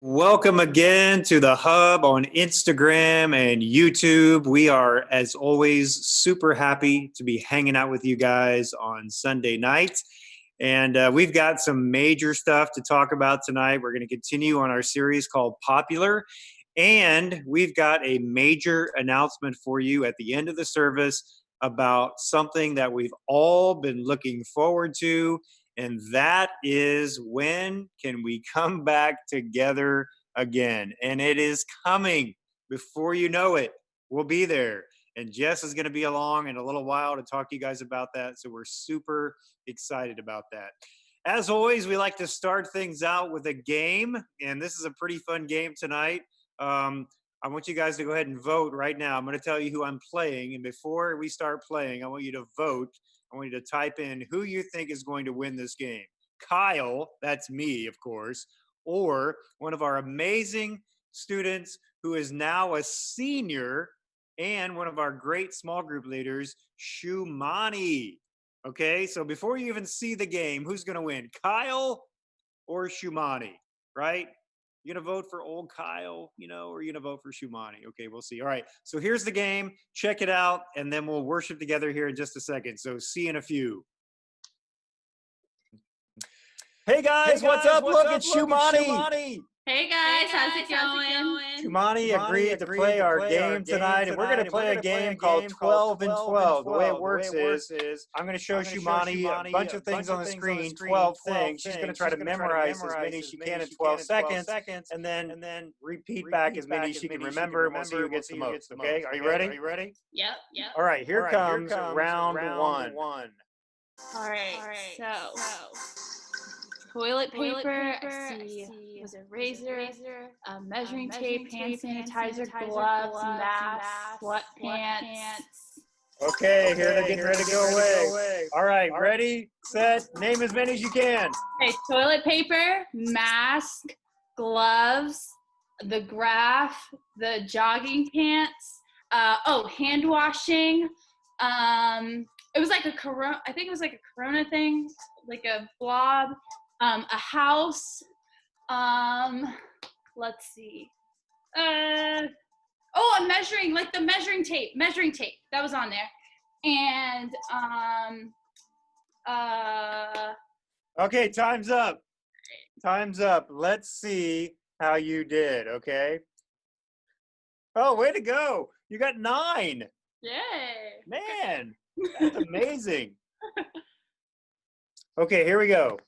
Welcome again to the Hub on Instagram and YouTube. We are, as always, super happy to be hanging out with you guys on Sunday night. And we've got some major stuff to talk about tonight. We're going to continue on our series called Popular. And we've got a major announcement for you at the end of the service about something that we've all been looking forward to. And that is, when can we come back together again? And it is coming. Before you know it, we'll be there. And Jess is going to be along in a little while to talk to you guys about that. So we're super excited about that. As always, we like to start things out with a game. And this is a pretty fun game tonight. I want you guys to go ahead and vote right now. I'm going to tell you who I'm playing. And before we start playing, I want you to vote. I want you to type in who you think is going to win this game. Kyle, that's me, of course, or one of our amazing students who is now a senior and one of our great small group leaders, Shumani. Okay, so before you even see the game, who's going to win, Kyle or Shumani, right? You gonna vote for old Kyle, or you gonna vote for Shumani? Okay, we'll see. All right, so here's the game. Check it out, and then we'll worship together here in just a second. So see you in a few. Hey guys, what's up? Look, it's Shumani. Hey guys, how's it going? Shumani agreed to play our game tonight, and we're going to play a game called 12 and 12. The way it works is I'm going to show Shumani a bunch of things on the screen, 12 things. She's going to try to memorize as many as she can in 12 seconds, and then repeat back as many as she can remember, and we'll see who gets the most. Okay, are you ready? Yep. All right, here comes round one. All right, so toilet paper, I see was a razor, measuring tape, hand sanitizer, gloves, mask, sweatpants. Okay, here they're getting ready to go away. All right, ready, set, name as many as you can. Okay, toilet paper, mask, gloves, the graph, the jogging pants, hand washing. It was like a corona, I think it was like a corona thing, like a blob. A house, let's see, a measuring, like the measuring tape, that was on there, and, okay, time's up, let's see how you did, okay? Oh, way to go, you got 9. Yay. Man, that's amazing. Okay, here we go.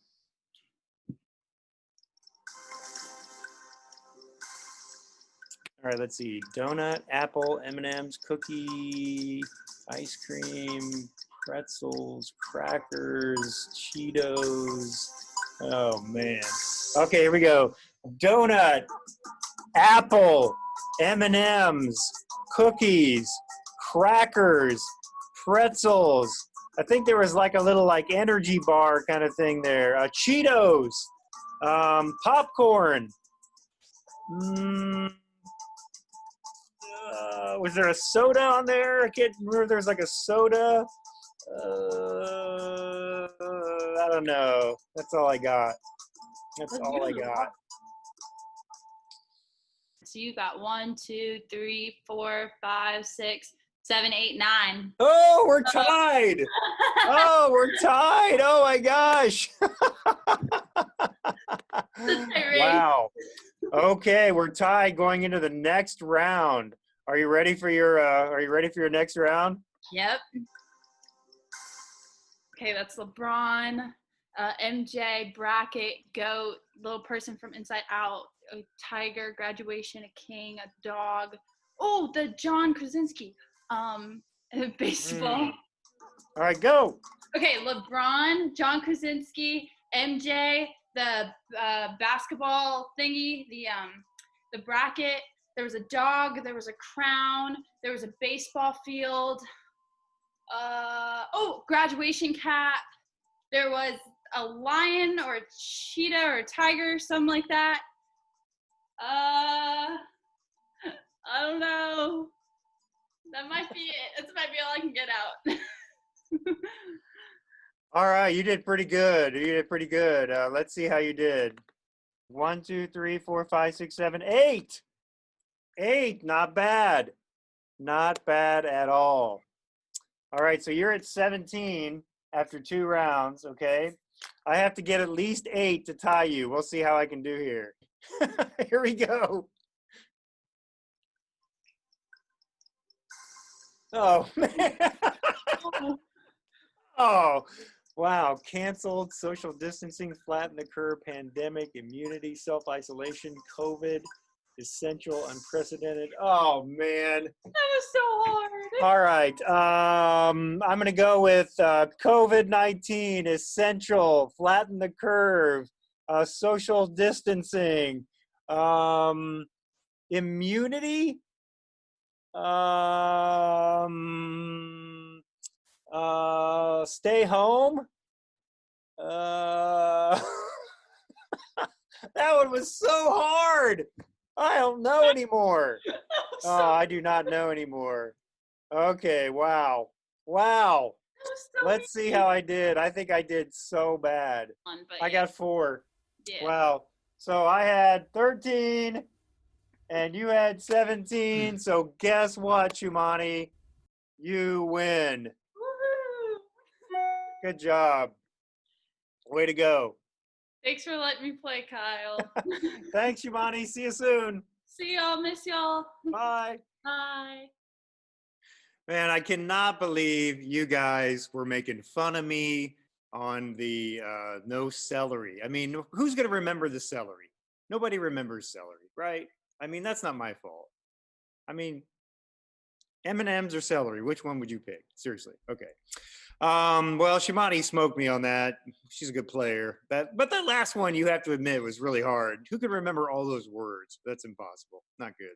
All right, let's see. Donut, apple, M&M's, cookie, ice cream, pretzels, crackers, Cheetos. Oh, man. Okay, here we go. Donut, apple, M&M's, cookies, crackers, pretzels. I think there was like a little like energy bar kind of thing there. Cheetos, popcorn. Was there a soda on there? I can't remember. There was like a soda. I don't know. That's all I got. So you got 1, 2, 3, 4, 5, 6, 7, 8, 9. Oh, we're tied. Oh my gosh. Wow. Okay, we're tied going into the next round. Are you ready for your next round? Yep. Okay, that's LeBron, MJ, bracket, goat, little person from Inside Out, a tiger, graduation, a king, a dog. Oh, the John Krasinski. Baseball. All right, go. Okay, LeBron, John Krasinski, MJ, the basketball thingy, the bracket. There was a dog. There was a crown. There was a baseball field. Graduation cap. There was a lion or a cheetah or a tiger, something like that. I don't know. That might be it. This might be all I can get out. All right, you did pretty good. Let's see how you did. 1, 2, 3, 4, 5, 6, 7, 8. 8, not bad. Not bad at all. All right, so you're at 17 after 2 rounds, okay? I have to get at least 8 to tie you. We'll see how I can do here. Here we go. Oh, man. Oh, wow. Canceled, social distancing, flatten the curve, pandemic, immunity, self-isolation, COVID, essential, unprecedented. Oh, man. That was so hard. All right. I'm going to go with COVID-19, essential, flatten the curve, social distancing, immunity, stay home. That one was so hard. I don't know anymore. Oh, I do not know anymore. Okay, wow. Wow. Let's see how I did. I think I did so bad. I got 4. Yeah. Wow. So I had 13 and you had 17. So guess what, Shumani? You win. Woohoo. Good job. Way to go. Thanks for letting me play, Kyle. Thanks, Shumani. See you soon. See y'all. Miss y'all. Bye. Bye. Man, I cannot believe you guys were making fun of me on the no celery. I mean, who's going to remember the celery? Nobody remembers celery, right? I mean, that's not my fault. I mean, M&Ms or celery, which one would you pick? Seriously. Okay. Well, Shimani smoked me on that. She's a good player. But that last one, you have to admit, was really hard. Who can remember all those words? That's impossible. Not good.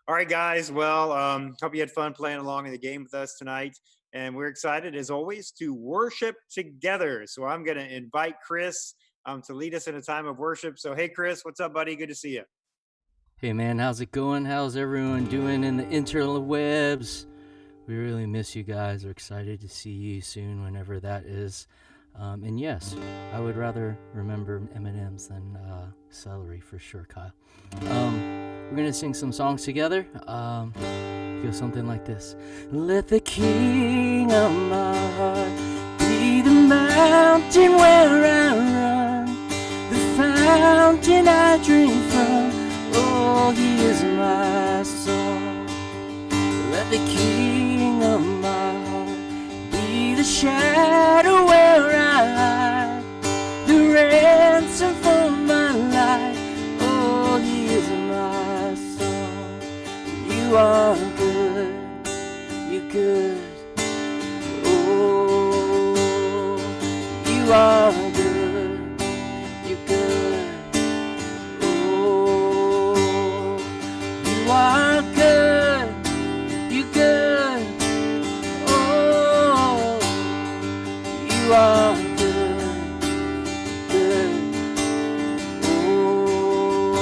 All right, guys. Well, hope you had fun playing along in the game with us tonight. And we're excited, as always, to worship together. So I'm going to invite Chris to lead us in a time of worship. So, hey, Chris, what's up, buddy? Good to see you. Hey, man, how's it going? How's everyone doing in the interwebs? We really miss you guys. We're excited to see you soon, whenever that is. And yes, I would rather remember M&Ms than celery for sure, Kyle. We're going to sing some songs together. Go something like this. Let the king of my heart be the mountain where I run, the fountain I drink from. Oh, he is my song. Let the king of my heart be the shadow where I hide, the ransom for my life. Oh, he is my song. You are good, you're good. Oh, you are good, you're good. Oh, you are good, you're good. Oh, you are good, good. Oh,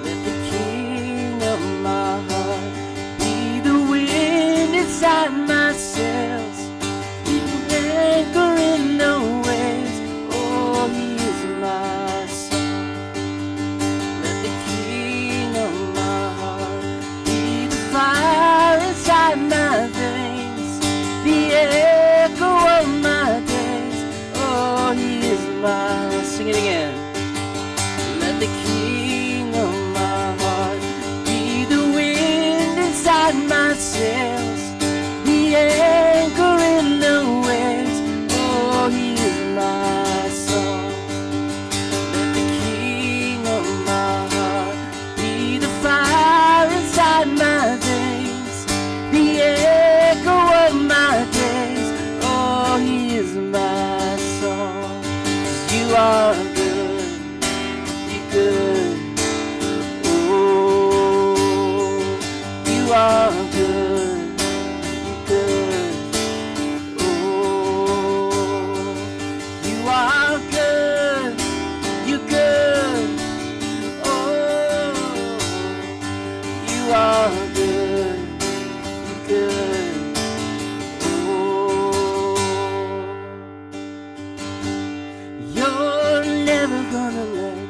let the king of my heart be the wind inside my sails, be the anchor in the waves. Oh, he is my song. Let the king of my heart be the fire inside my veins, the echo of my days. Oh, he is my. Sing it again. Let the king of my heart be the wind inside my sails, the anchor in the waves. Oh, he is my song. Let the king of my heart be the fire inside my veins, the echo of my days. Oh, he is my song. 'Cause you are good, you're good. Oh, you are good, you're good. Oh, you are good, you're good. Oh, you are good, you're good. Oh, you're never gonna let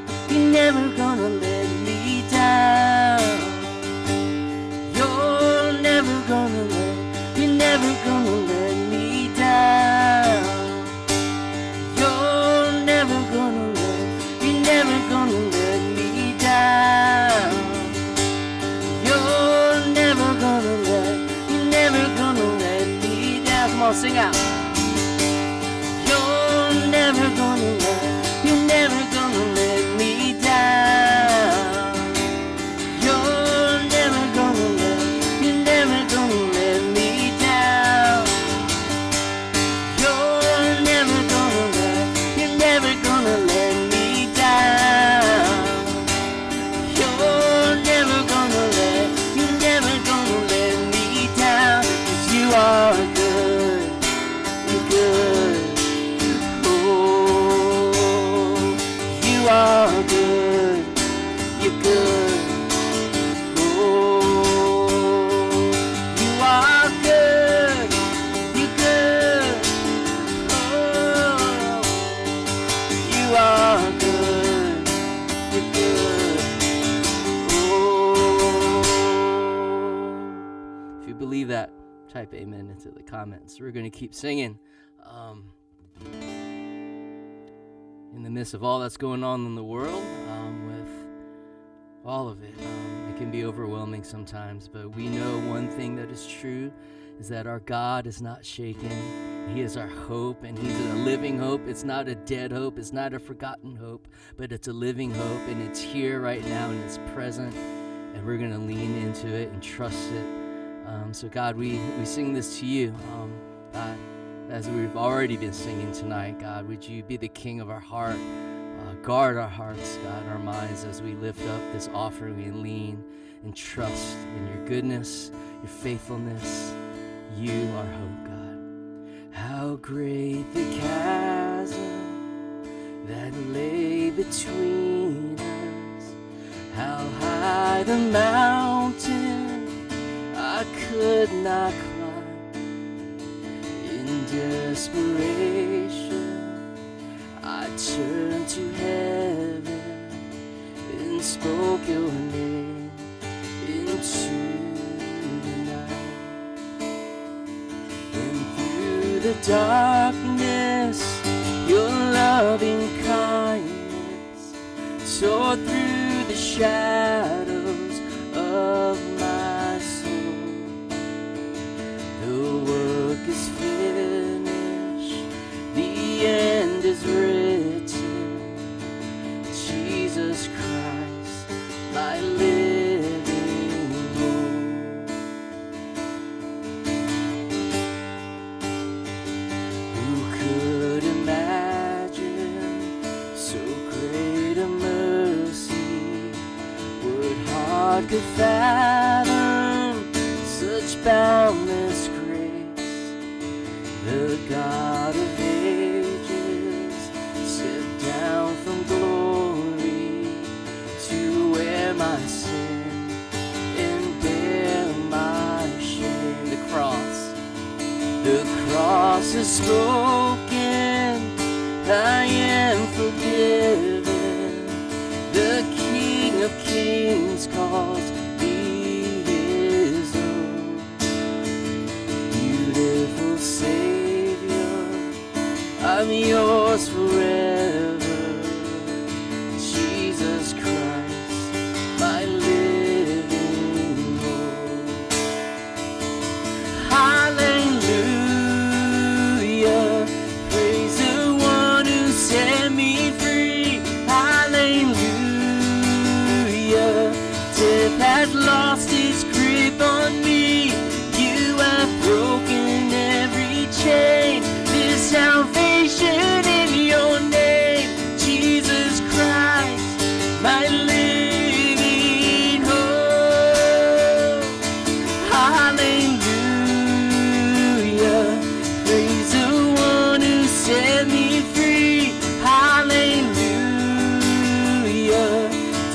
believe that, type amen into the comments. We're going to keep singing. In the midst of all that's going on in the world, with all of it, it can be overwhelming sometimes, but we know one thing that is true is that our God is not shaken. He is our hope, and he's a living hope. It's not a dead hope. It's not a forgotten hope, but it's a living hope, and it's here right now, and it's present, and we're going to lean into it and trust it. So God, we sing this to you. God, as we've already been singing tonight, God, would you be the king of our heart? Guard our hearts, God, our minds as we lift up this offering and lean and trust in your goodness, your faithfulness. You are hope, God. How great the chasm that lay between us. How high the mountain I could not climb. In desperation, I turned to heaven and spoke your name into the darkness, your loving kindness soared through the shadows of my soul. The work is finished, the end is written. Jesus Christ, my living hope. Who could imagine so great a mercy? What heart could fathom such boundless grace? The God of ages stepped down from glory to wear my sin and bear my shame. The cross has spoken, I am forgiven. The King of Kings calls me his own. Beautiful Savior, I'm yours forever. Jesus Christ, my living hope. Hallelujah, praise the one who set me free. Hallelujah, death has lost its grip on me. You have broken every chain. There's salvation in your name, Jesus Christ, my living hope. Hallelujah, praise the one who set me free. Hallelujah,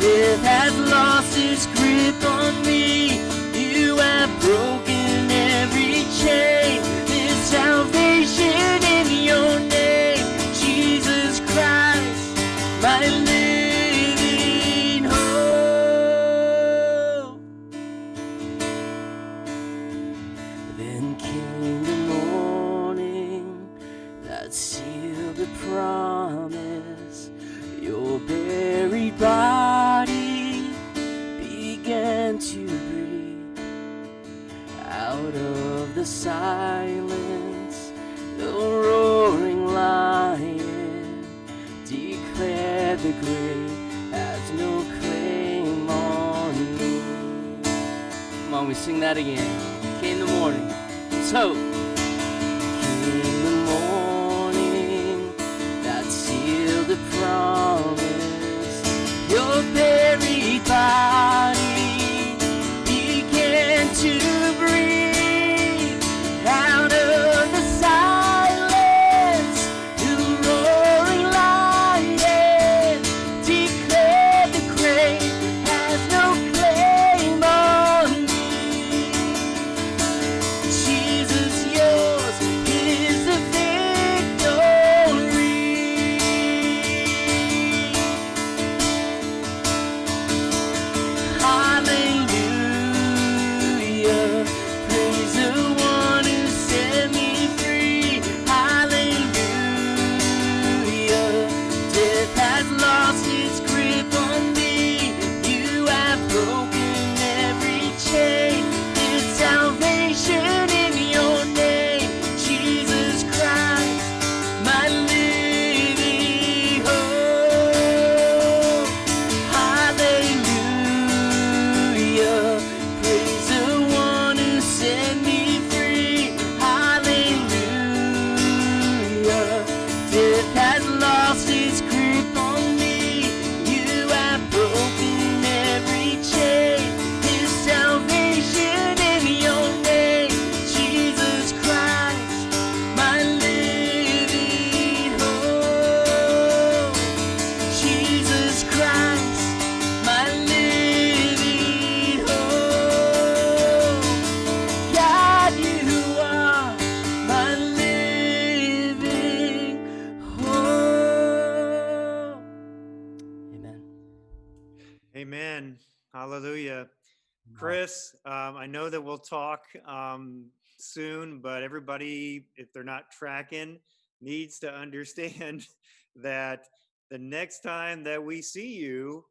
death has lost its grip on me. You have broken every chain. There's salvation in your name, Jesus Christ, my living hope. Then came the morning that sealed the promise. Your buried body began to breathe. Out of the silence, the roaring lion declared the grave has no claim on me. Come on, we sing that again. Came the morning, it's hope. Came the morning that sealed the promise. Your buried body began to breathe. Out of the silence, the roaring lion declared the grave has no claim on me. Jesus, Hallelujah. Wow. Chris, I know that we'll talk soon, but everybody, if they're not tracking, needs to understand that the next time that we see you,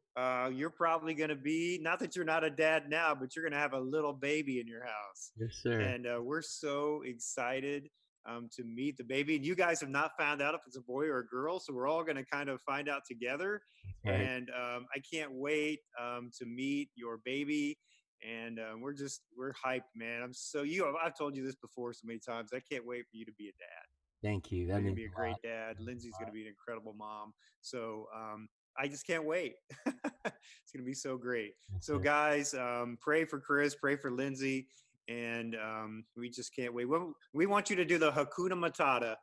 you're probably going to be, not that you're not a dad now, but you're going to have a little baby in your house. Yes, sir. And we're so excited to meet the baby. And you guys have not found out if it's a boy or a girl, so we're all going to kind of find out together. That's right. And I can't wait to meet your baby. And we're hyped, man. I've told you this before so many times. I can't wait for you to be a dad. Thank you. You're That going to means be a a lot. great dad. Lindsay's going to be an incredible mom. So I just can't wait. It's going to be so great. Yes, So sir. guys, pray for Chris, pray for Lindsay, and we just can't wait. We want you to do the Hakuna Matata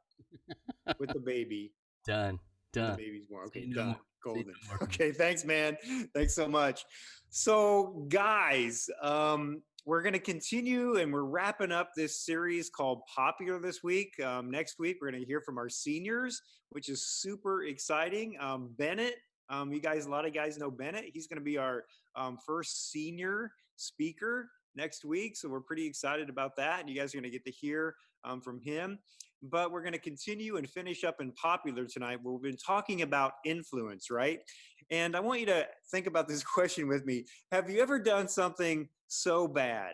with the baby. Done. The Done. baby's born. Say Okay, no done. more. Say Golden. no more. Okay, thanks, man. Thanks so much. So, guys, we're going to continue and we're wrapping up this series called Popular this week. Next week, we're going to hear from our seniors, which is super exciting. Bennett, a lot of guys know Bennett. He's going to be our first senior speaker next week. So, we're pretty excited about that. And you guys are going to get to hear from him. But we're going to continue and finish up in Popular tonight, where we've been talking about influence, right? And I want you to think about this question with me. Have you ever done something so bad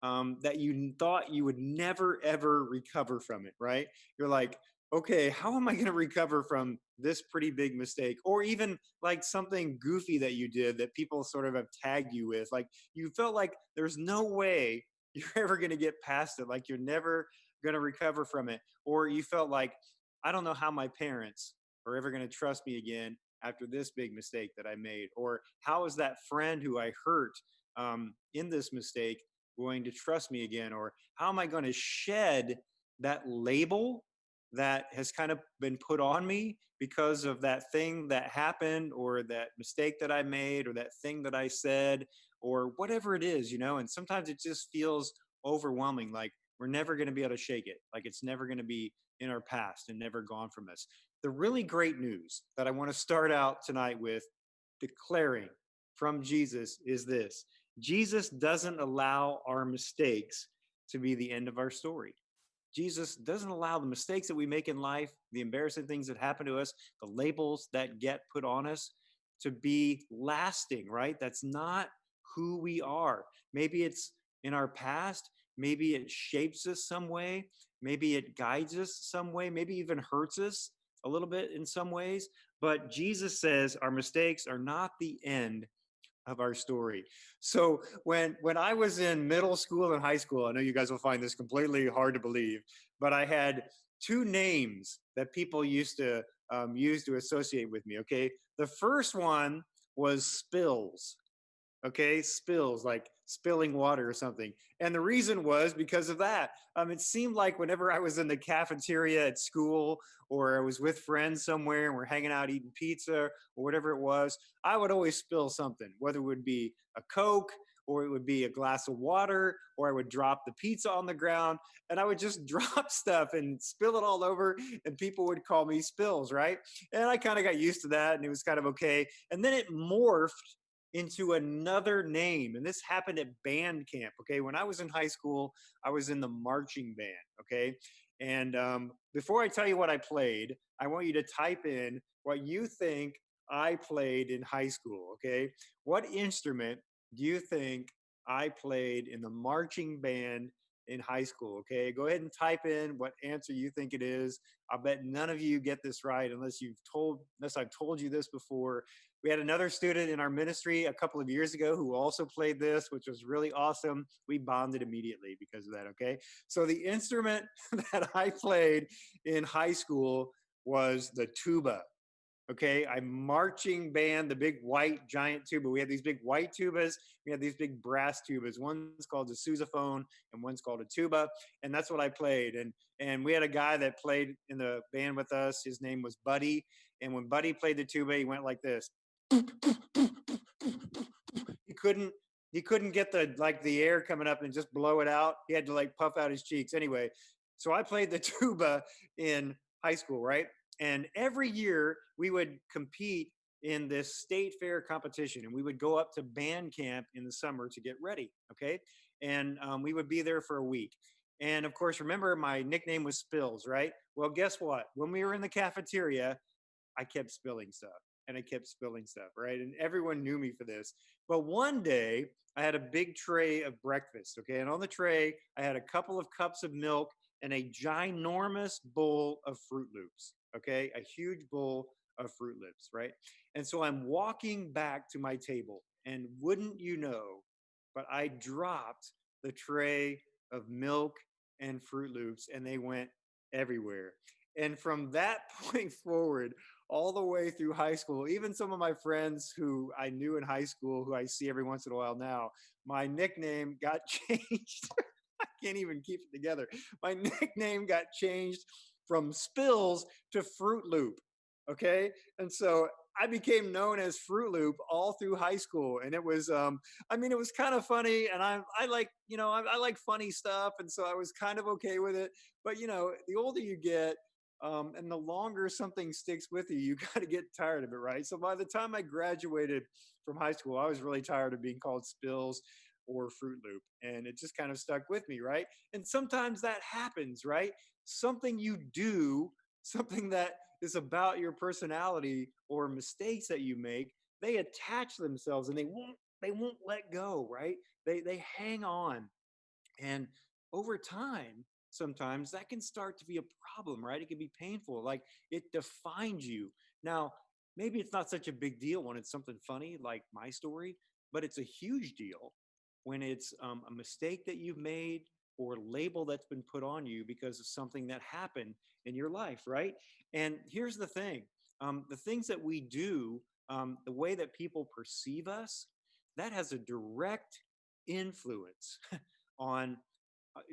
that you thought you would never, ever recover from it, right? You're like, okay, how am I going to recover from this pretty big mistake? Or even like something goofy that you did that people sort of have tagged you with. Like you felt like there's no way you're ever going to get past it. Like you're never going to recover from it. Or you felt like, I don't know how my parents are ever going to trust me again after this big mistake that I made. Or how is that friend who I hurt in this mistake going to trust me again? Or how am I going to shed that label that has kind of been put on me because of that thing that happened or that mistake that I made or that thing that I said or whatever it is, you know? And sometimes it just feels overwhelming. Like we're never going to be able to shake it. Like it's never going to be in our past and never gone from us. The really great news that I want to start out tonight with declaring from Jesus is this: Jesus doesn't allow our mistakes to be the end of our story. Jesus doesn't allow the mistakes that we make in life, the embarrassing things that happen to us, the labels that get put on us to be lasting, right? That's not who we are. Maybe it's in our past, maybe it shapes us some way, maybe it guides us some way, maybe even hurts us a little bit in some ways. But Jesus says our mistakes are not the end of our story. So when I was in middle school and high school, I know you guys will find this completely hard to believe, but I had two names that people used to use to associate with me. Okay, the first one was Spills. Okay, spills, like spilling water or something. And the reason was because of that. It seemed like whenever I was in the cafeteria at school or I was with friends somewhere and we're hanging out eating pizza or whatever it was, I would always spill something, whether it would be a Coke or it would be a glass of water, or I would drop the pizza on the ground and I would just drop stuff and spill it all over, and people would call me Spills, right? And I kind of got used to that and it was kind of okay. And then it morphed into another name. And this happened at band camp. Okay. When I was in high school, I was in the marching band. Okay. And before I tell you what I played, I want you to type in what you think I played in high school. Okay. What instrument do you think I played in the marching band in high school? Okay. Go ahead and type in what answer you think it is. I bet none of you get this right unless I've told you this before. We had another student in our ministry a couple of years ago who also played this, which was really awesome. We bonded immediately because of that, okay? So the instrument that I played in high school was the tuba. Okay, I'm marching band, the big white giant tuba. We had these big white tubas. We had these big brass tubas. One's called a sousaphone and one's called a tuba. And that's what I played. And we had a guy that played in the band with us. His name was Buddy. And when Buddy played the tuba, he went like this. He couldn't get the air coming up and just blow it out. He had to like puff out his cheeks. Anyway, so I played the tuba in high school, right? And every year we would compete in this state fair competition, and we would go up to band camp in the summer to get ready. Okay, and we would be there for a week. And of course, remember my nickname was Spills, right? Well, guess what? When we were in the cafeteria, I kept spilling stuff and I kept spilling stuff, right? And everyone knew me for this. But one day I had a big tray of breakfast, okay? And on the tray, I had a couple of cups of milk and a ginormous bowl of Fruit Loops, okay? A huge bowl of Fruit Loops, right? And so I'm walking back to my table, and wouldn't you know, but I dropped the tray of milk and Fruit Loops and they went everywhere. And from that point forward, all the way through high school, even some of my friends who I knew in high school, who I see every once in a while now, my nickname got changed. I can't even keep it together. My nickname got changed from Spills to Fruit Loop. Okay. And so I became known as Fruit Loop all through high school. And it was, I mean, it was kind of funny. And I like, I like funny stuff. And so I was kind of okay with it. But, the older you get, and the longer something sticks with you, you got to get tired of it, right? So by the time I graduated from high school, I was really tired of being called Spills or Fruit Loop, and it just kind of stuck with me, right? And sometimes that happens, right? Something you do, something that is about your personality or mistakes that you make, they attach themselves and they won't let go, right? They hang on, and over time, sometimes that can start to be a problem, right? It can be painful. Like it defines you. Now, maybe it's not such a big deal when it's something funny like my story, but it's a huge deal when it's a mistake that you've made or label that's been put on you because of something that happened in your life, right? And here's the thing, the things that we do, the way that people perceive us, that has a direct influence on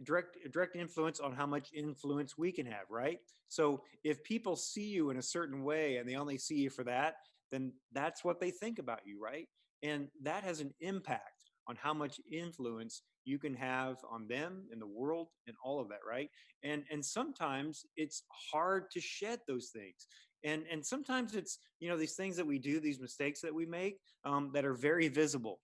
direct influence on how much influence we can have, right? So if people see you in a certain way and they only see you for that, then that's what they think about you, right? And that has an impact on how much influence you can have on them in the world and all of that, right? And sometimes it's hard to shed those things. And sometimes it's, these things that we do, these mistakes that we make, that are very visible,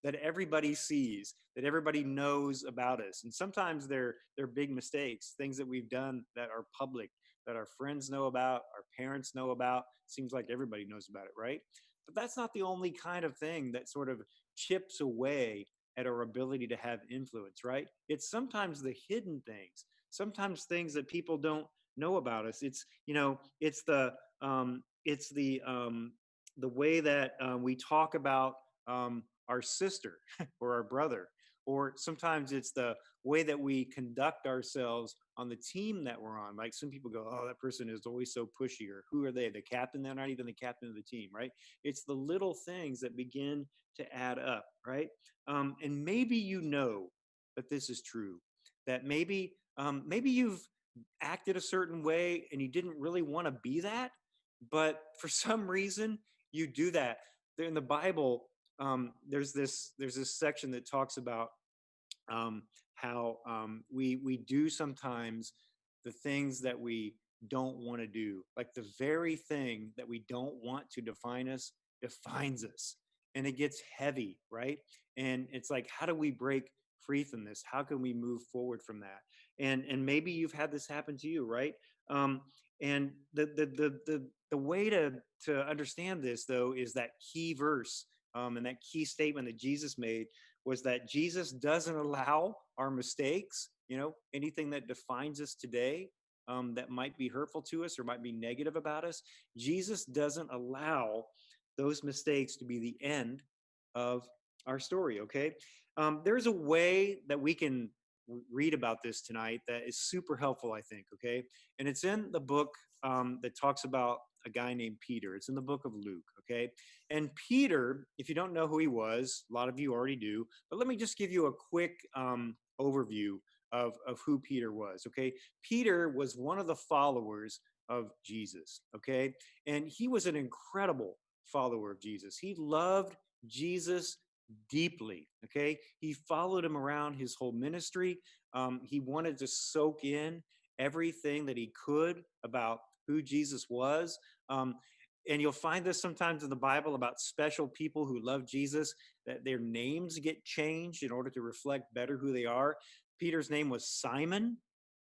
that everybody sees, that everybody knows about us. And sometimes they're big mistakes, things that we've done that are public, that our friends know about, our parents know about. Seems like everybody knows about it, right? But that's not the only kind of thing that sort of chips away at our ability to have influence, right? It's sometimes the hidden things, sometimes things that people don't know about us. It's, the way that we talk about our sister or our brother, or sometimes it's the way that we conduct ourselves on the team that we're on. Like some people go, oh, that person is always so pushy, or who are they, the captain? They're not even the captain of the team, right? It's the little things that begin to add up, right? And maybe that this is true, that maybe you've acted a certain way and you didn't really want to be that, but for some reason you do that. There in the Bible, there's this section that talks about how we do sometimes the things that we don't want to do, like the very thing that we don't want to define us defines us, and it gets heavy, right? And it's like, how do we break free from this? How can we move forward from that? And maybe you've had this happen to you, right? um, and the way to understand this, though, is that key verse, and that key statement that Jesus made was that Jesus doesn't allow our mistakes, anything that defines us today, that might be hurtful to us or might be negative about us. Jesus doesn't allow those mistakes to be the end of our story, okay? There's a way that we can read about this tonight that is super helpful, I think, okay? And it's in the book that talks about a guy named Peter. It's in the book of Luke, okay? And Peter, if you don't know who he was, a lot of you already do, but let me just give you a quick overview of who Peter was, okay? Peter was one of the followers of Jesus, okay? And he was an incredible follower of Jesus. He loved Jesus deeply, okay? He followed him around his whole ministry. He wanted to soak in everything that he could about who Jesus was. Um, And you'll find this sometimes in the Bible about special people who love Jesus, that their names get changed in order to reflect better who they are. Peter's name was Simon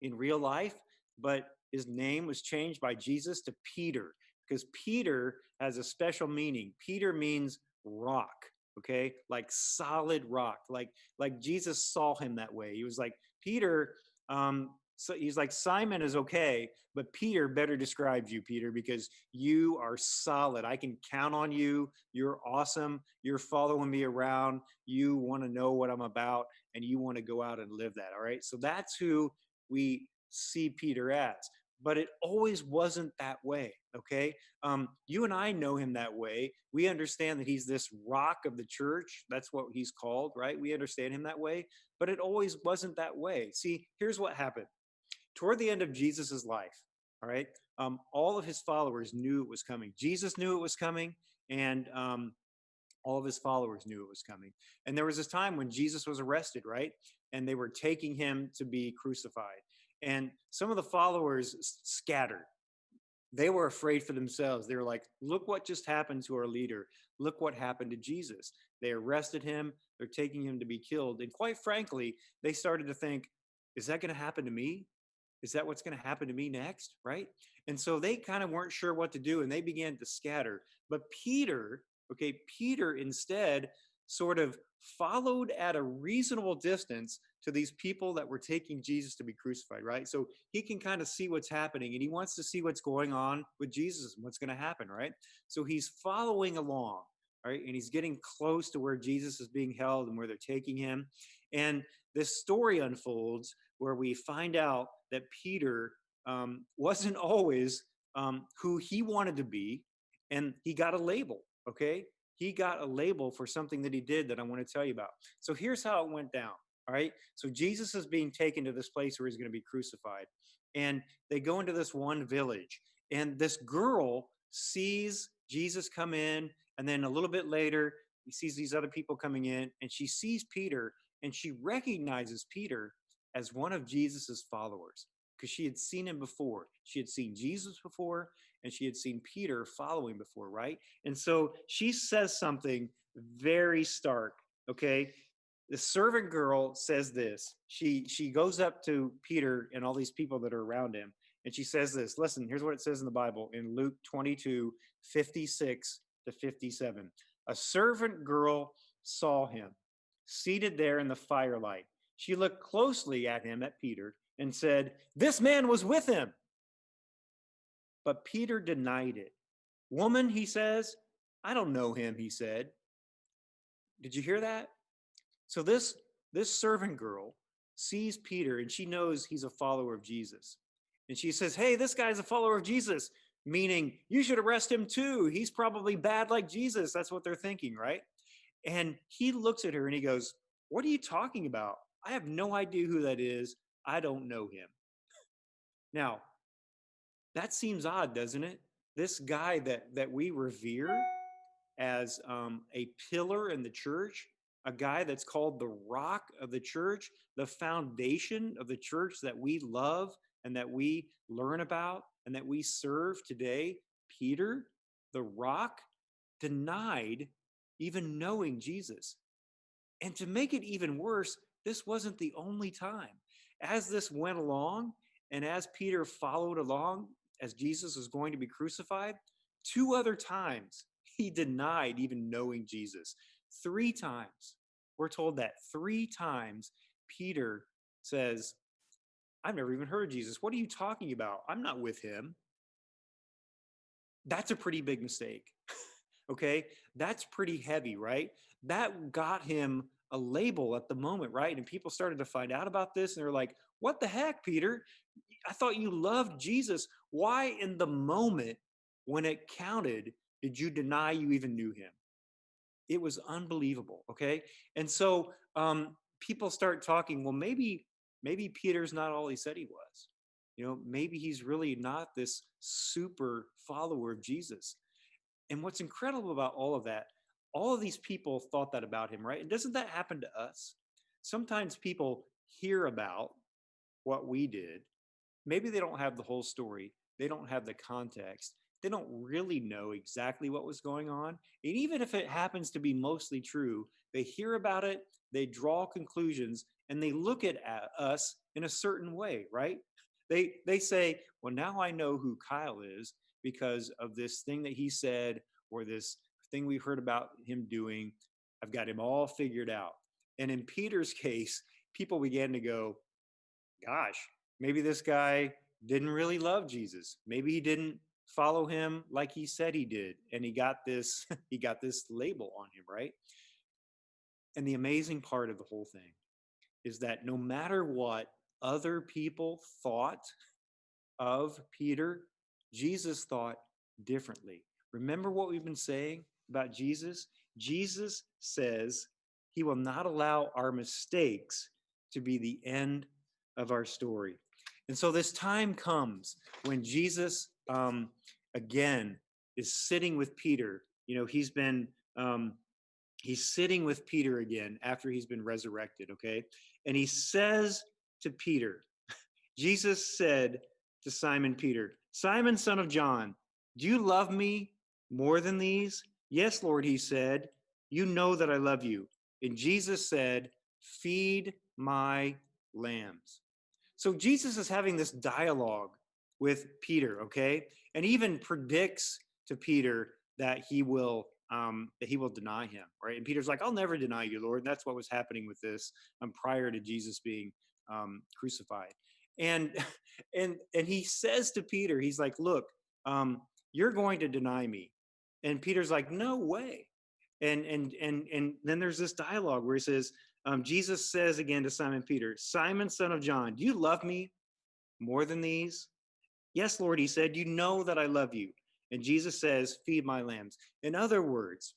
in real life, but his name was changed by Jesus to Peter because Peter has a special meaning. Peter means rock, okay? Like solid rock. Like Jesus saw him that way. He was like, Peter, so he's like, Simon is okay, but Peter better describes you, Peter, because you are solid. I can count on you. You're awesome. You're following me around. You want to know what I'm about, and you want to go out and live that. All right. So that's who we see Peter as. But it always wasn't that way. Okay. You and I know him that way. We understand that he's this rock of the church. That's what he's called, right? We understand him that way, but it always wasn't that way. See, here's what happened toward the end of Jesus's life. All right, all of his followers knew it was coming. Jesus knew it was coming, and all of his followers knew it was coming. And there was this time when Jesus was arrested, right? And they were taking him to be crucified. And some of the followers scattered. They were afraid for themselves. They were like, look what just happened to our leader. Look what happened to Jesus. They arrested him. They're taking him to be killed. And quite frankly, they started to think, is that going to happen to me? Is that what's going to happen to me next? Right. And so they kind of weren't sure what to do and they began to scatter. But Peter, okay, Peter instead sort of followed at a reasonable distance to these people that were taking Jesus to be crucified, right? So he can kind of see what's happening and he wants to see what's going on with Jesus and what's going to happen, right? So he's following along, right? And he's getting close to where Jesus is being held and where they're taking him. And this story unfolds where we find out that Peter wasn't always who he wanted to be, and he got a label, okay? He got a label for something that he did that I want to tell you about. So here's how it went down, all right? So Jesus is being taken to this place where he's going to be crucified, and they go into this one village, and this girl sees Jesus come in, and then a little bit later, he sees these other people coming in, and she sees Peter, and she recognizes Peter as one of Jesus's followers because she had seen him before. She had seen Jesus before and she had seen Peter following before, right? And so she says something very stark, okay? The servant girl says this. She goes up to Peter and all these people that are around him and she says this. Listen, here's what it says in the Bible in Luke 22:56 to 57. A servant girl saw him seated there in the firelight. She looked closely at him, at Peter, and said, "This man was with him." But Peter denied it. "Woman," he says, "I don't know him," he said. Did you hear that? So this servant girl sees Peter and she knows he's a follower of Jesus. And she says, "Hey, this guy's a follower of Jesus," meaning you should arrest him too. He's probably bad like Jesus. That's what they're thinking, right? And he looks at her and he goes, "What are you talking about? I have no idea who that is. I don't know him." Now, that seems odd, doesn't it? This guy that we revere as a pillar in the church, a guy that's called the rock of the church, the foundation of the church that we love and that we learn about and that we serve today, Peter, the rock, denied even knowing Jesus. And to make it even worse, this wasn't the only time. As this went along, and as Peter followed along, as Jesus was going to be crucified, 2 other times he denied even knowing Jesus. 3 times. We're told that 3 times Peter says, "I've never even heard of Jesus. What are you talking about? I'm not with him." That's a pretty big mistake. Okay, that's pretty heavy, right? That got him a label at the moment, right? And people started to find out about this and they're like, "What the heck, Peter? I thought you loved Jesus. Why in the moment when it counted did you deny you even knew him?" It was unbelievable, okay? And so people start talking, well, maybe Peter's not all he said he was. Maybe he's really not this super follower of Jesus. And what's incredible about all of these people thought that about him, right? And doesn't that happen to us? Sometimes people hear about what we did. Maybe they don't have the whole story. They don't have the context. they don't really know exactly what was going on. And even if it happens to be mostly true, they hear about it, they draw conclusions, and they look at us in a certain way, right? They say, well, now I know who Kyle is because of this thing that he said or this thing we heard about him doing. I've got him all figured out. And in Peter's case, people began to go, gosh, maybe this guy didn't really love Jesus. Maybe he didn't follow him like he said he did. And he got this, he got this label on him, right? And the amazing part of the whole thing is that no matter what other people thought of Peter, Jesus thought differently. Remember what we've been saying about Jesus? Jesus says he will not allow our mistakes to be the end of our story. And so this time comes when Jesus, again, is sitting with Peter. You know, he's sitting with Peter again after he's been resurrected, okay? And he says to Peter, Jesus said to Simon Peter, Simon, son of John, do you love me more than these? Yes, Lord, he said, you know that I love you. And Jesus said, feed my lambs. So Jesus is having this dialogue with Peter, okay? And even predicts to Peter that he will deny him, right? And Peter's like, I'll never deny you, Lord. And that's what was happening with this prior to Jesus being crucified. And and he says to Peter, he's like, look, you're going to deny me. And Peter's like, no way. And then there's this dialogue where he says, Jesus says again to Simon Peter, Simon, son of John, do you love me more than these? Yes, Lord, he said, you know that I love you. And Jesus says, feed my lambs. In other words,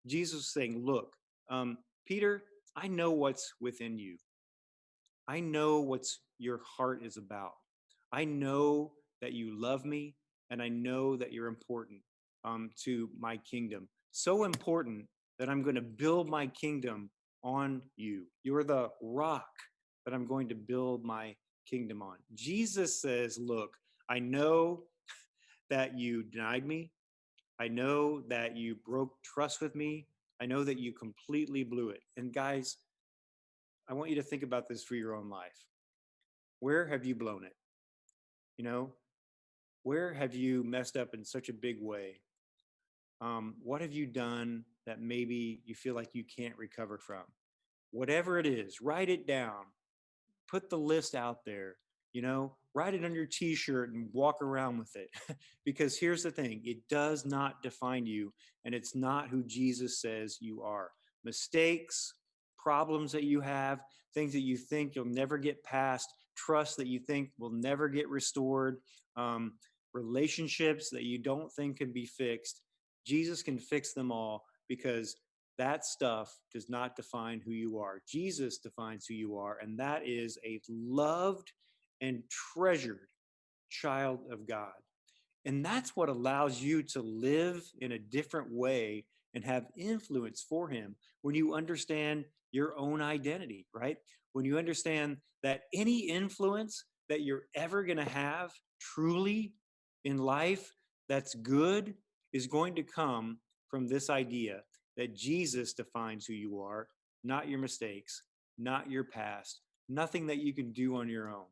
Jesus is saying, look, Peter, I know what's within you. I know what your heart is about. I know that you love me, and I know that you're important to my kingdom. So important that I'm going to build my kingdom on you. You're the rock that I'm going to build my kingdom on. Jesus says, look, I know that you denied me. I know that you broke trust with me. I know that you completely blew it. And guys, I want you to think about this for your own life. Where have you blown it? You know, where have you messed up in such a big way? What have you done that maybe you feel like you can't recover from? Whatever it is, write it down. Put the list out there. You know, write it on your t-shirt and walk around with it. Because here's the thing, it does not define you, and it's not who Jesus says you are. Mistakes, problems that you have, things that you think you'll never get past, trust that you think will never get restored, relationships that you don't think can be fixed. Jesus can fix them all because that stuff does not define who you are. Jesus defines who you are, and that is a loved and treasured child of God. And that's what allows you to live in a different way and have influence for him when you understand your own identity, right? When you understand that any influence that you're ever going to have truly in life that's good is going to come from this idea that Jesus defines who you are, not your mistakes, not your past, nothing that you can do on your own.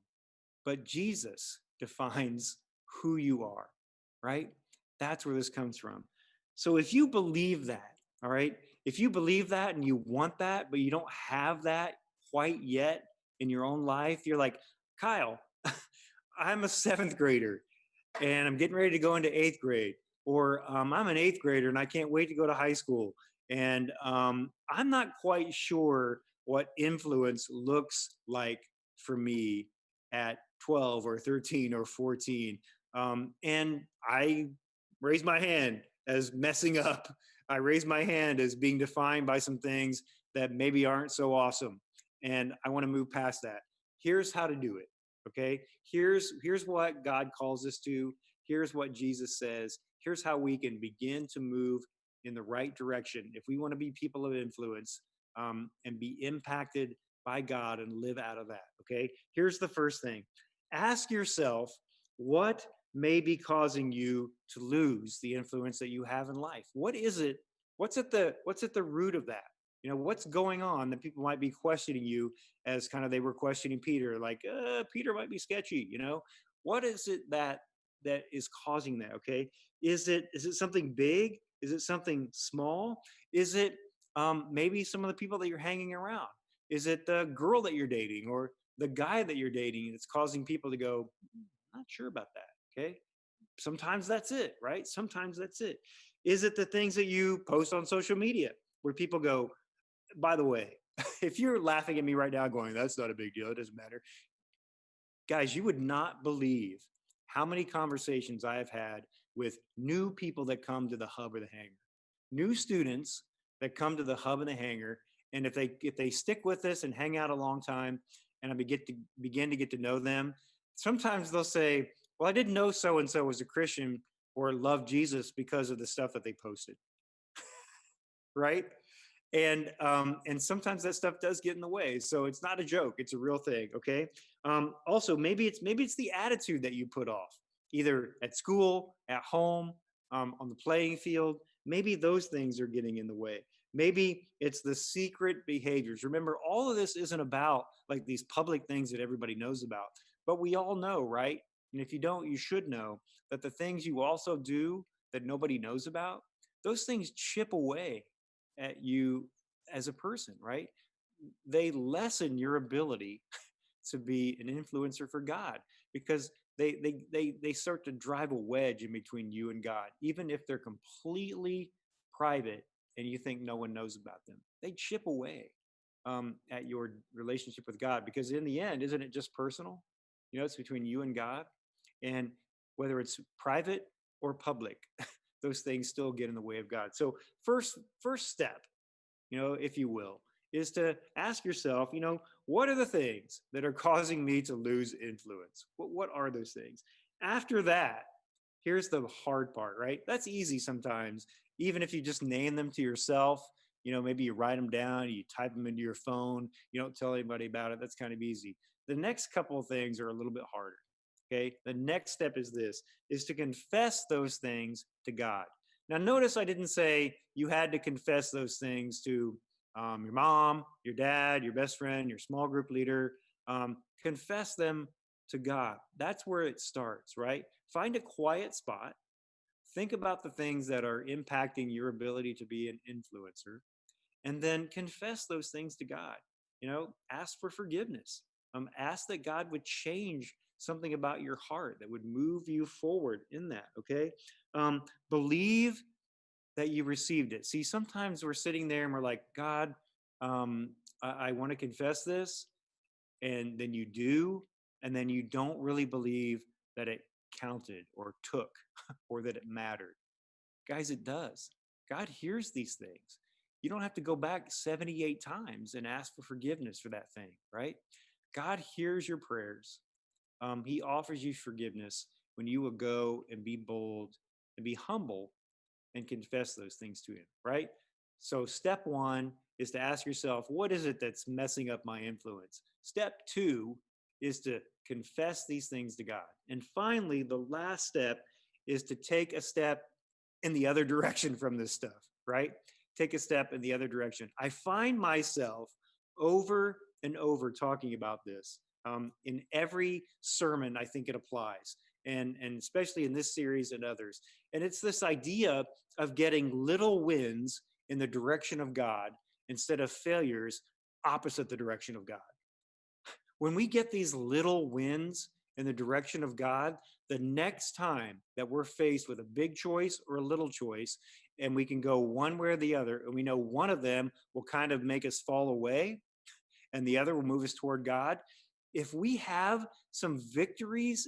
But Jesus defines who you are, right? That's where this comes from. So if you believe that, all right, if you believe that and you want that, but you don't have that quite yet in your own life, you're like, Kyle, I'm a 7th grader and I'm getting ready to go into 8th grade. Or I'm an 8th grader and I can't wait to go to high school. And I'm not quite sure what influence looks like for me at 12 or 13 or 14. And I raise my hand as messing up. I raise my hand as being defined by some things that maybe aren't so awesome. And I want to move past that. Here's how to do it. Okay. Here's what God calls us to. Here's what Jesus says. Here's how we can begin to move in the right direction if we want to be people of influence and be impacted by God and live out of that. Okay. Here's the first thing. Ask yourself, what may be causing you to lose the influence that you have in life? What is it? What's at the root of that? What's going on that people might be questioning you, as kind of they were questioning Peter, like Peter might be sketchy. What is it that is causing that? Okay, is it something big? Is it something small? Is it maybe some of the people that you're hanging around? Is it the girl that you're dating or the guy that you're dating that's causing people to go, not sure about that? Okay, sometimes that's it, right? Sometimes that's it. Is it the things that you post on social media where people go, by the way, if you're laughing at me right now going, that's not a big deal, it doesn't matter. Guys, you would not believe how many conversations I have had with new people that come to the hub or the hangar, new students that come to the hub and the hangar. And if they stick with us and hang out a long time, and I begin to get to know them, sometimes they'll say, well, I didn't know so and so was a Christian or loved Jesus because of the stuff that they posted. Right? And sometimes that stuff does get in the way. So it's not a joke; it's a real thing. Okay. Also, maybe it's the attitude that you put off, either at school, at home, on the playing field. Maybe those things are getting in the way. Maybe it's the secret behaviors. Remember, all of this isn't about like these public things that everybody knows about, but we all know, right? And if you don't, you should know that the things you also do that nobody knows about, those things chip away at you as a person, right? They lessen your ability to be an influencer for God, because they start to drive a wedge in between you and God, even if they're completely private and you think no one knows about them. They chip away at your relationship with God, because in the end, isn't it just personal? It's between you and God, and whether it's private or public, those things still get in the way of God. So first step, if you will, is to ask yourself, what are the things that are causing me to lose influence? What are those things? After that, here's the hard part, right? That's easy sometimes, even if you just name them to yourself. Maybe you write them down, you type them into your phone, you don't tell anybody about it. That's kind of easy. The next couple of things are a little bit harder. Okay. The next step is to confess those things to God. Now, notice I didn't say you had to confess those things to your mom, your dad, your best friend, your small group leader. Confess them to God. That's where it starts, right? Find a quiet spot. Think about the things that are impacting your ability to be an influencer, and then confess those things to God. Ask for forgiveness. Ask that God would change something about your heart that would move you forward in that. Okay. Believe that you received it. See, sometimes we're sitting there and we're like, God, I want to confess this. And then you do, and then you don't really believe that it counted or took or that it mattered. Guys, it does. God hears these things. You don't have to go back 78 times and ask for forgiveness for that thing, right? God hears your prayers. He offers you forgiveness when you will go and be bold and be humble and confess those things to him, right? So step one is to ask yourself, what is it that's messing up my influence? Step two is to confess these things to God. And finally, the last step is to take a step in the other direction from this stuff, right? Take a step in the other direction. I find myself over and over talking about this in every sermon. I think it applies, and especially in this series and others. And it's this idea of getting little wins in the direction of God instead of failures opposite the direction of God. When we get these little wins in the direction of God, the next time that we're faced with a big choice or a little choice, and we can go one way or the other, and we know one of them will kind of make us fall away and the other will move us toward God. If we have some victories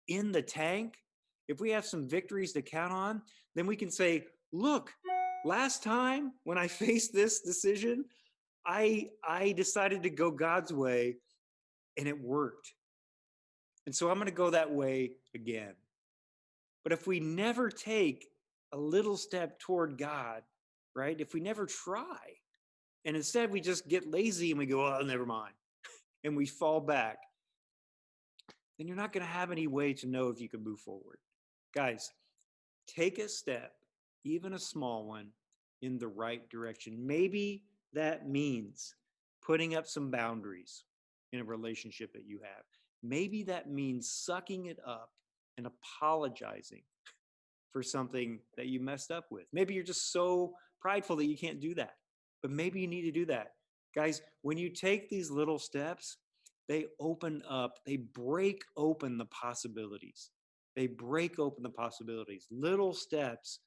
in the tank, if we have some victories to count on, then we can say, look, last time when I faced this decision, I decided to go God's way and it worked. And so I'm going to go that way again. But if we never take a little step toward God, right? If we never try, and instead we just get lazy and we go, oh, never mind, and we fall back, then you're not going to have any way to know if you can move forward. Guys, take a step, even a small one, in the right direction. Maybe that means putting up some boundaries in a relationship that you have. Maybe that means sucking it up and apologizing for something that you messed up with. Maybe you're just so prideful that you can't do that, but maybe you need to do that. Guys, when you take these little steps, they open up, they break open the possibilities. They break open the possibilities. Little steps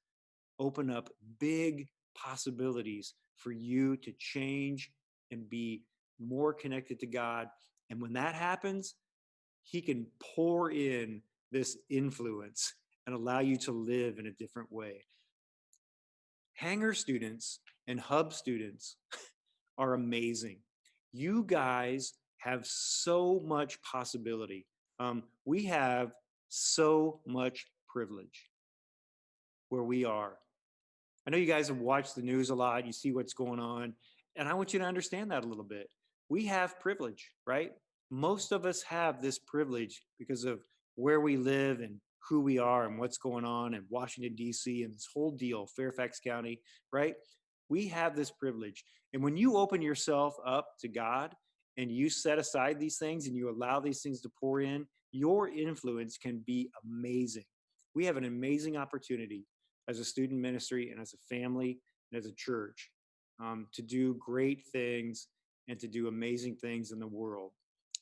open up big possibilities for you to change and be more connected to God. And when that happens, He can pour in this influence and allow you to live in a different way. Hanger students and hub students are amazing. You guys have so much possibility. We have so much privilege where we are. I know you guys have watched the news a lot. You see what's going on. And I want you to understand that a little bit. We have privilege, right? Most of us have this privilege because of where we live and who we are and what's going on in Washington, D.C. and this whole deal, Fairfax County, right? We have this privilege. And when you open yourself up to God and you set aside these things and you allow these things to pour in, your influence can be amazing. We have an amazing opportunity as a student ministry and as a family and as a church to do great things and to do amazing things in the world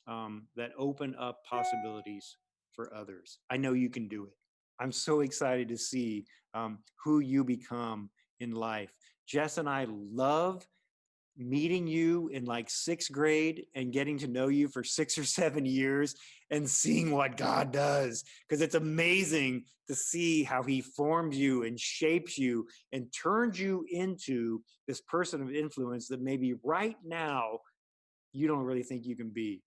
that open up possibilities for others. I know you can do it. I'm so excited to see who you become in life. Jess and I love meeting you in like sixth grade and getting to know you for 6 or 7 years and seeing what God does. Because it's amazing to see how He forms you and shapes you and turns you into this person of influence that maybe right now you don't really think you can be.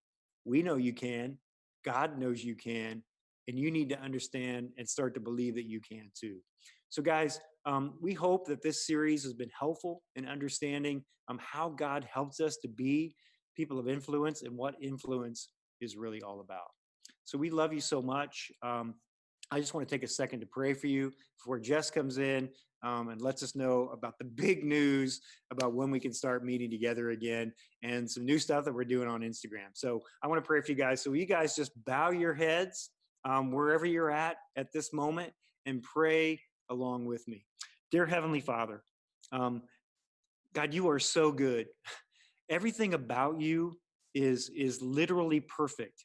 We know you can. God knows you can. And you need to understand and start to believe that you can too. So, guys, we hope that this series has been helpful in understanding how God helps us to be people of influence and what influence is really all about. So, we love you so much. I just want to take a second to pray for you before Jess comes in and lets us know about the big news about when we can start meeting together again and some new stuff that we're doing on Instagram. So I want to pray for you guys. So you guys just bow your heads wherever you're at this moment and pray along with me. Dear Heavenly Father, God, you are so good. Everything about you is literally perfect.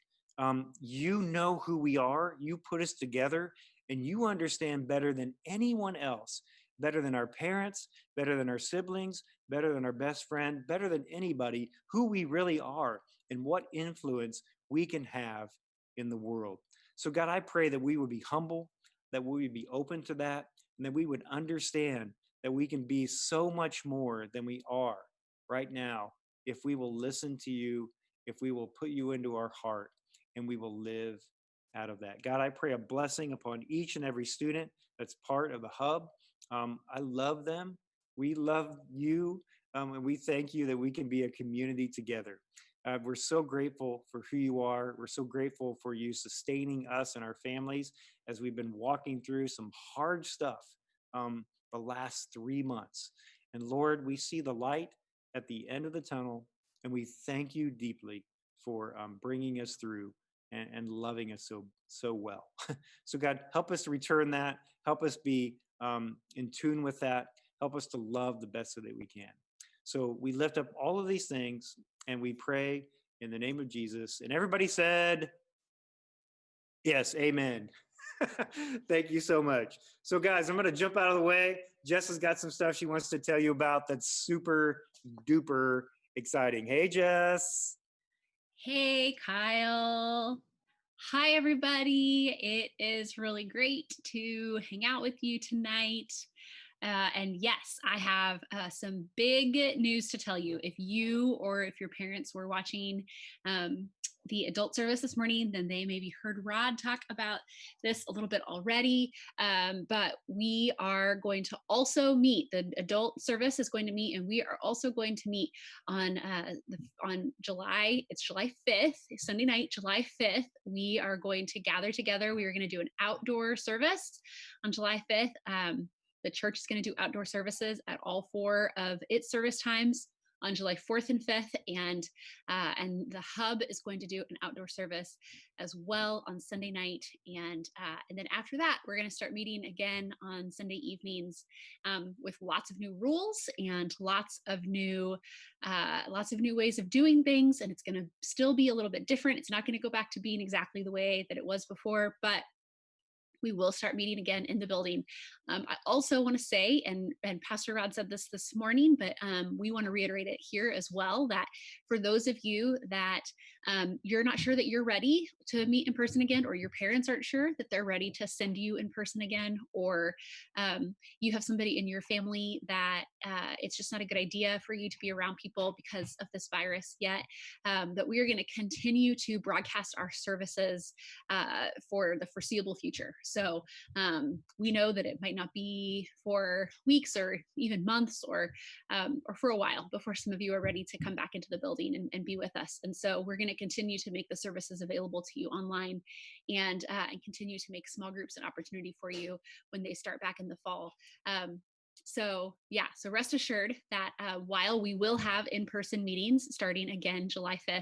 You know who we are. You put us together, and you understand better than anyone else, better than our parents, better than our siblings, better than our best friend, better than anybody, who we really are and what influence we can have in the world. So, God, I pray that we would be humble, that we would be open to that, and that we would understand that we can be so much more than we are right now if we will listen to you, if we will put you into our heart, and we will live out of that. God, I pray a blessing upon each and every student that's part of the hub. I love them. We love you, and we thank you that we can be a community together. We're so grateful for who you are. We're so grateful for you sustaining us and our families as we've been walking through some hard stuff the last 3 months. And Lord, we see the light at the end of the tunnel, and we thank you deeply for bringing us through and loving us so well. So God, help us to return that. Help us be in tune with that. Help us to love the best that we can. So we lift up all of these things and we pray in the name of Jesus. And everybody said, yes, amen. Thank you so much. So guys, I'm going to jump out of the way. Jess has got some stuff she wants to tell you about that's super duper exciting. Hey, Jess. Hey, Kyle. Hi, everybody. It is really great to hang out with you tonight. And yes, I have some big news to tell you. If you or if your parents were watching the adult service this morning, then they maybe heard Rod talk about this a little bit already. But we are going to also meet. The adult service is going to meet, and we are also going to meet on July 5th, Sunday night, July 5th. We are going to gather together. We are going to do an outdoor service on July 5th. The church is going to do outdoor services at all 4 of its service times on July 4th and 5th, and the hub is going to do an outdoor service as well on Sunday night, and then after that, we're going to start meeting again on Sunday evenings with lots of new rules and lots of new ways of doing things, and it's going to still be a little bit different. It's not going to go back to being exactly the way that it was before, but we will start meeting again in the building. I also want to say, and Pastor Rod said this morning, but we want to reiterate it here as well, that for those of you that you're not sure that you're ready to meet in person again, or your parents aren't sure that they're ready to send you in person again, or you have somebody in your family that it's just not a good idea for you to be around people because of this virus yet, that we are going to continue to broadcast our services for the foreseeable future. So we know that it might not be for weeks or even months or for a while before some of you are ready to come back into the building and be with us. And so we're going to continue to make the services available to you online, and continue to make small groups an opportunity for you when they start back in the fall. So rest assured that while we will have in-person meetings starting again July 5th,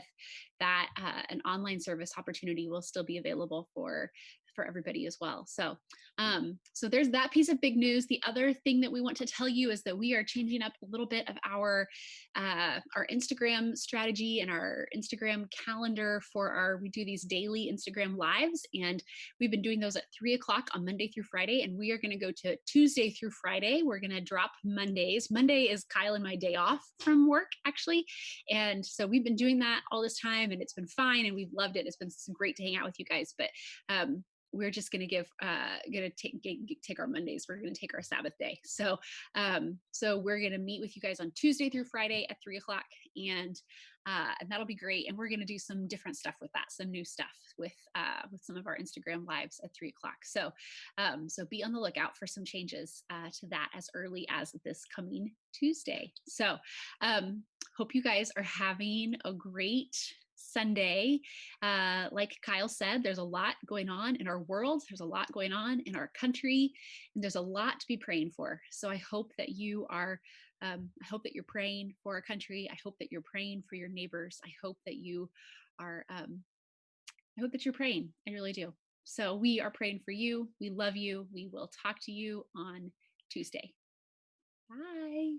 that an online service opportunity will still be available for everybody as well. So there's that piece of big news. The other thing that we want to tell you is that we are changing up a little bit of our Instagram strategy and our Instagram calendar for we do these daily Instagram lives, and we've been doing those at 3:00 on Monday through Friday, and we are going to go to Tuesday through Friday. We're going to drop Mondays. Monday is Kyle and my day off from work, actually, and so we've been doing that all this time, and it's been fine, and we've loved it. It's been great to hang out with you guys, but we're just going to take our Mondays. We're going to take our Sabbath day. So we're going to meet with you guys on Tuesday through Friday at 3:00, and that'll be great. And we're going to do some different stuff with that, some new stuff with some of our Instagram lives at 3:00. So be on the lookout for some changes to that as early as this coming Tuesday. So hope you guys are having a great Sunday. Like Kyle said, there's a lot going on in our world. There's a lot going on in our country, and there's a lot to be praying for. So I hope that you are, I hope that you're praying for our country. I hope that you're praying for your neighbors. I hope that you are, I hope that you're praying. I really do. So we are praying for you. We love you. We will talk to you on Tuesday. Bye.